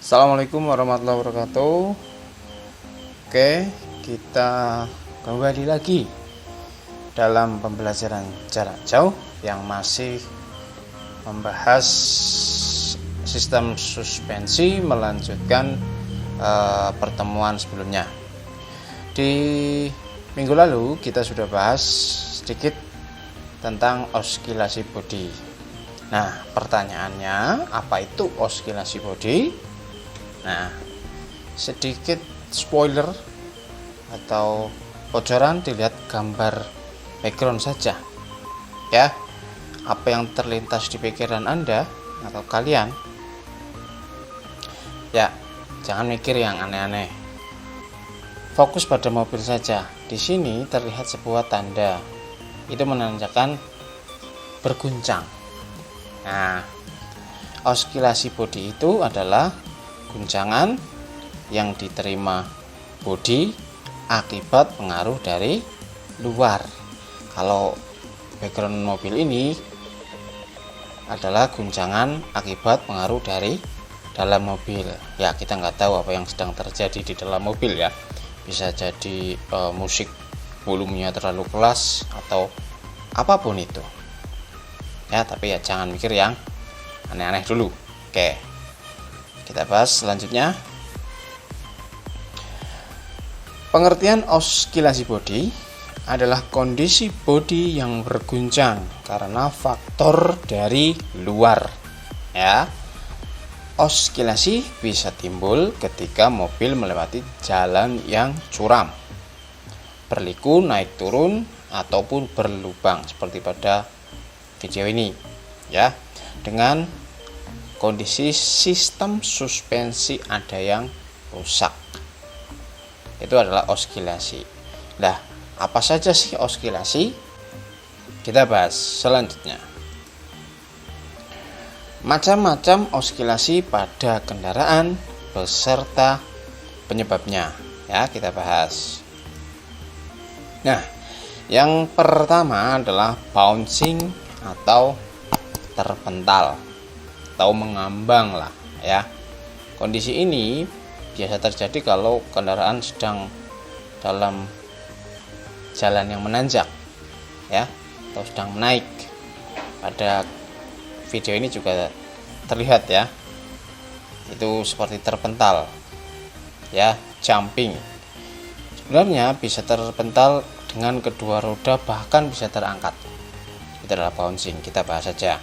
Assalamualaikum warahmatullahi wabarakatuh. Oke, kita kembali lagi dalam pembelajaran jarak jauh yang masih membahas sistem suspensi melanjutkan pertemuan sebelumnya. Di minggu lalu kita sudah bahas sedikit tentang oskilasi bodi. Nah, pertanyaannya, apa itu oskilasi bodi? Nah, sedikit spoiler atau bocoran, dilihat gambar background saja ya. Apa yang terlintas di pikiran Anda atau kalian, ya jangan mikir yang aneh-aneh, fokus pada mobil saja. Di sini terlihat sebuah tanda, itu menandakan berguncang. Nah, oskilasi bodi itu adalah guncangan yang diterima bodi akibat pengaruh dari luar. Kalau background mobil ini adalah guncangan akibat pengaruh dari dalam mobil. Ya, kita nggak tahu apa yang sedang terjadi di dalam mobil ya. Bisa jadi musik volumenya terlalu keras atau apapun itu. Ya, tapi ya jangan mikir yang aneh-aneh dulu. Oke, kita bahas selanjutnya. Pengertian oskilasi bodi adalah kondisi bodi yang berguncang karena faktor dari luar. Ya, oskilasi bisa timbul ketika mobil melewati jalan yang curam, berliku naik turun, ataupun berlubang seperti pada video ini ya, dengan kondisi sistem suspensi ada yang rusak. Itu adalah oskilasi. Nah, apa saja sih oskilasi? Kita bahas selanjutnya. Macam-macam oskilasi pada kendaraan beserta penyebabnya ya, kita bahas. Nah, yang pertama adalah bouncing atau terpental atau mengambang lah ya. Kondisi ini biasa terjadi kalau kendaraan sedang dalam jalan yang menanjak ya, atau sedang naik. Pada video ini juga terlihat ya, itu seperti terpental ya, jumping. Sebenarnya bisa terpental dengan kedua roda, bahkan bisa terangkat. Itu adalah bouncing. Kita bahas saja.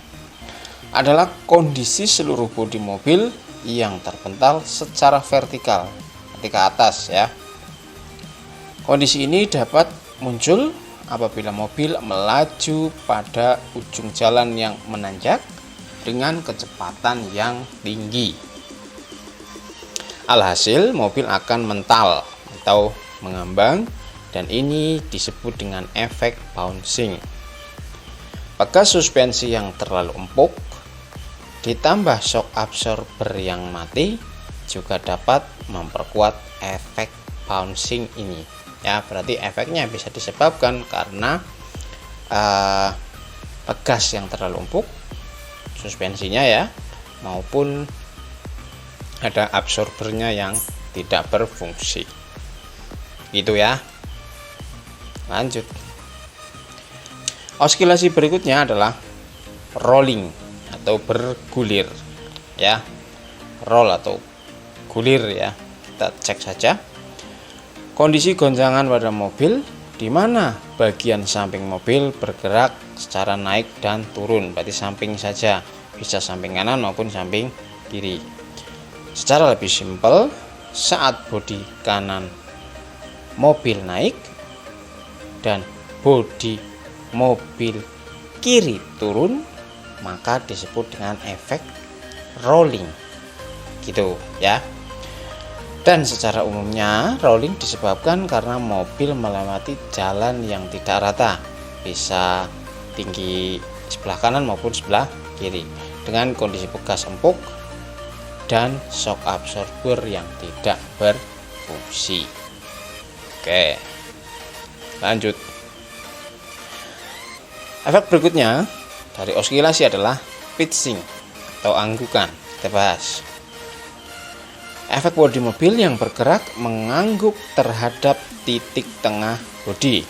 Adalah kondisi seluruh bodi mobil yang terpental secara vertikal ke atas ya. Kondisi ini dapat muncul apabila mobil melaju pada ujung jalan yang menanjak dengan kecepatan yang tinggi. Alhasil mobil akan mental atau mengambang, dan ini disebut dengan efek bouncing. Bekas suspensi yang terlalu empuk ditambah shock absorber yang mati juga dapat memperkuat efek bouncing ini ya. Berarti efeknya bisa disebabkan karena bekas yang terlalu empuk suspensinya ya, maupun ada absorbernya yang tidak berfungsi. Gitu ya. Lanjut. Oskilasi berikutnya adalah rolling atau bergulir ya. Roll atau gulir ya. Kita cek saja. Kondisi goncangan pada mobil di mana bagian samping mobil bergerak secara naik dan turun. Berarti samping saja, bisa samping kanan maupun samping kiri. Secara lebih simpel, saat bodi kanan mobil naik dan bodi mobil kiri turun, maka disebut dengan efek rolling gitu ya. Dan secara umumnya rolling disebabkan karena mobil melewati jalan yang tidak rata, bisa tinggi sebelah kanan maupun sebelah kiri, dengan kondisi bekas empuk dan shock absorber yang tidak berfungsi. Oke, lanjut. Efek berikutnya dari oskilasi adalah pitching atau anggukan. Kita bahas. Efek bodi mobil yang bergerak mengangguk terhadap titik tengah bodi.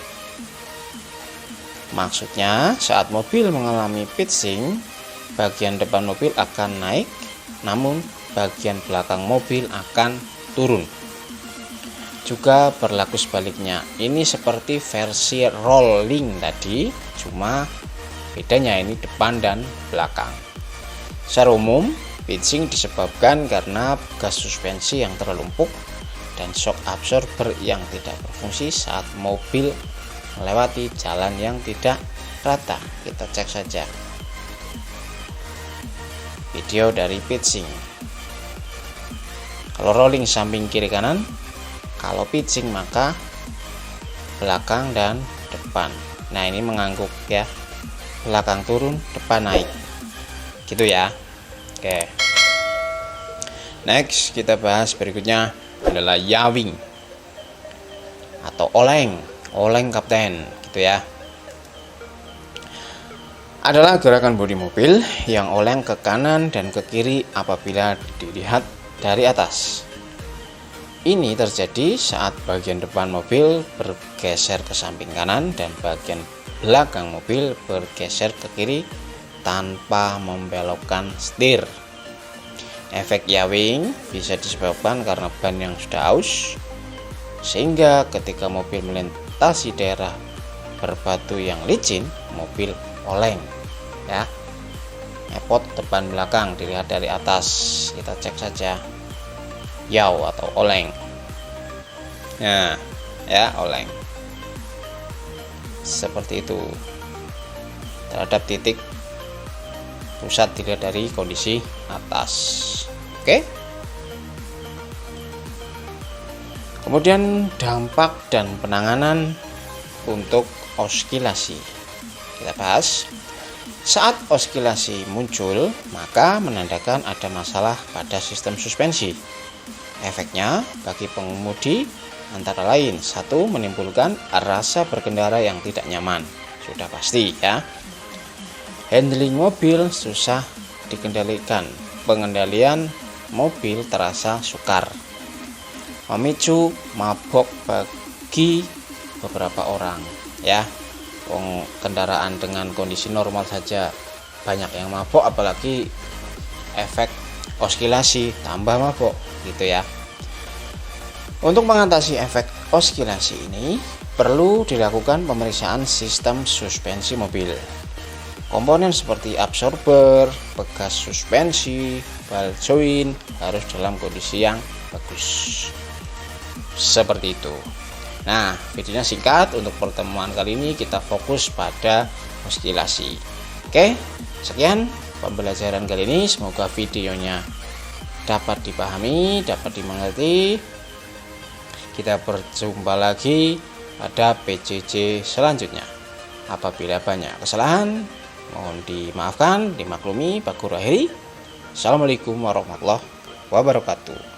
Maksudnya, saat mobil mengalami pitching, bagian depan mobil akan naik, namun bagian belakang mobil akan turun. Juga berlaku sebaliknya. Ini seperti versi rolling tadi, cuma bedanya ini depan dan belakang. Secara umum, pitching disebabkan karena gas suspensi yang terlalu empuk dan shock absorber yang tidak berfungsi saat mobil melewati jalan yang tidak rata. Kita cek saja video dari pitching. Kalau rolling samping kiri kanan, kalau pitching maka belakang dan depan. Nah, ini mengangguk ya, belakang turun, depan naik, gitu ya. Oke, next kita bahas berikutnya adalah yawing atau oleng kapten, gitu ya. Adalah gerakan bodi mobil yang oleng ke kanan dan ke kiri apabila dilihat dari atas. Ini terjadi saat bagian depan mobil bergeser ke samping kanan dan bagian belakang mobil bergeser ke kiri tanpa membelokkan setir. Efek yawing bisa disebabkan karena ban yang sudah aus, sehingga ketika mobil melintasi daerah berbatu yang licin, mobil oleng ya. Ngepot depan belakang dilihat dari atas. Kita cek saja yaw atau oleng. Nah, ya, oleng seperti itu terhadap titik pusat dilihat dari kondisi atas. Oke. Kemudian dampak dan penanganan untuk oskilasi kita bahas. Saat oskilasi muncul, maka menandakan ada masalah pada sistem suspensi. Efeknya bagi pengemudi antara lain: 1. Menimbulkan rasa berkendara yang tidak nyaman, sudah pasti ya. Handling mobil susah dikendalikan, pengendalian mobil terasa sukar, memicu mabok bagi beberapa orang ya. Kendaraan dengan kondisi normal saja banyak yang mabok, apalagi efek oskilasi tambah mabok, gitu ya. Untuk mengatasi efek oskilasi ini perlu dilakukan pemeriksaan sistem suspensi mobil. Komponen seperti absorber, pegas suspensi, ball joint harus dalam kondisi yang bagus. Seperti itu. Nah, videonya singkat. Untuk pertemuan kali ini kita fokus pada oskilasi. Oke, sekian pembelajaran kali ini. Semoga videonya dapat dipahami, dapat dimengerti. Kita berjumpa lagi pada PJJ selanjutnya. Apabila banyak kesalahan, mohon dimaafkan, dimaklumi. Pak Guru akhiri. Assalamualaikum warahmatullahi wabarakatuh.